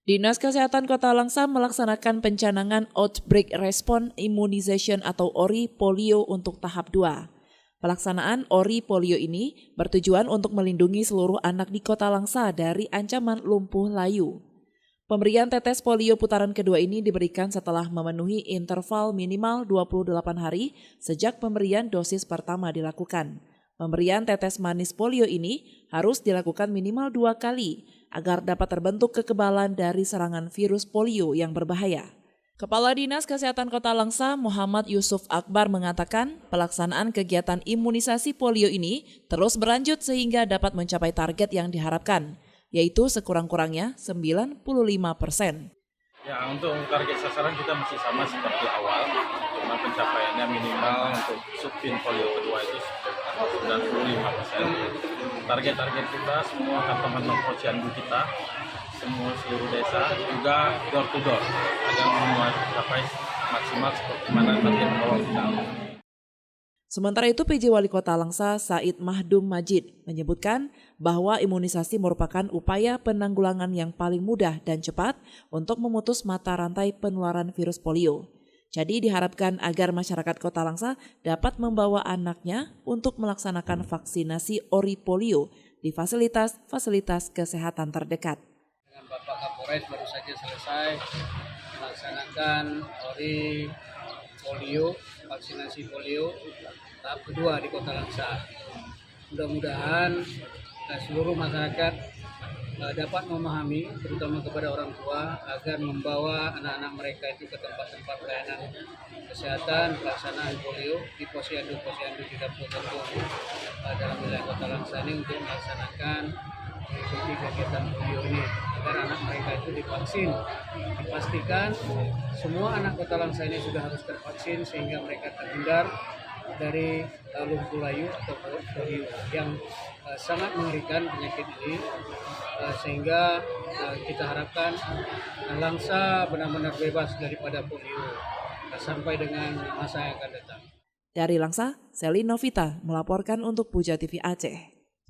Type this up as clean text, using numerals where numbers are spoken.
Dinas Kesehatan Kota Langsa melaksanakan pencanangan Outbreak Response Immunization atau ORI polio untuk tahap 2. Pelaksanaan ORI polio ini bertujuan untuk melindungi seluruh anak di Kota Langsa dari ancaman lumpuh layu. Pemberian tetes polio putaran kedua ini diberikan setelah memenuhi interval minimal 28 hari sejak pemberian dosis pertama dilakukan. Pemberian tetes manis polio ini harus dilakukan minimal 2 kali agar dapat terbentuk kekebalan dari serangan virus polio yang berbahaya. Kepala Dinas Kesehatan Kota Langsa, Muhammad Yusuf Akbar mengatakan pelaksanaan kegiatan imunisasi polio ini terus berlanjut sehingga dapat mencapai target yang diharapkan, yaitu sekurang-kurangnya 95%. Ya, untuk target sasaran kita masih sama seperti awal, cuma pencapaiannya minimal untuk subvin polio kedua itu 95%. Target-target kita semua teman-teman posyandu kita, semua seluruh desa juga door to door agar mencapai maksimal seperti mana target awal kita. Sementara itu, PJ Wali Kota Langsa, Said Mahdum Majid, menyebutkan bahwa imunisasi merupakan upaya penanggulangan yang paling mudah dan cepat untuk memutus mata rantai penularan virus polio. Jadi diharapkan agar masyarakat Kota Langsa dapat membawa anaknya untuk melaksanakan vaksinasi ORI polio di fasilitas kesehatan terdekat. Dengan Bapak Kapolres baru saja selesai melaksanakan ORI polio, vaksinasi polio tahap kedua di Kota Langsa. Mudah-mudahan seluruh masyarakat dapat memahami, terutama kepada orang tua, agar membawa anak-anak mereka itu ke tempat-tempat pelayanan kesehatan, pelaksanaan polio di posyandu-posyandu di dapur tertentu dalam wilayah Kota Langsa ini untuk melaksanakan mengikuti kegiatan polio ini agar anak mereka itu divaksin. Dipastikan semua anak Kota Langsa ini sudah harus tervaksin sehingga mereka terhindar dari lumpuh layu atau polio yang sangat mengerikan penyakit ini, sehingga kita harapkan Langsa benar-benar bebas daripada polio sampai dengan masa yang akan datang. Dari Langsa, Selin Novita melaporkan untuk Puja TV Aceh.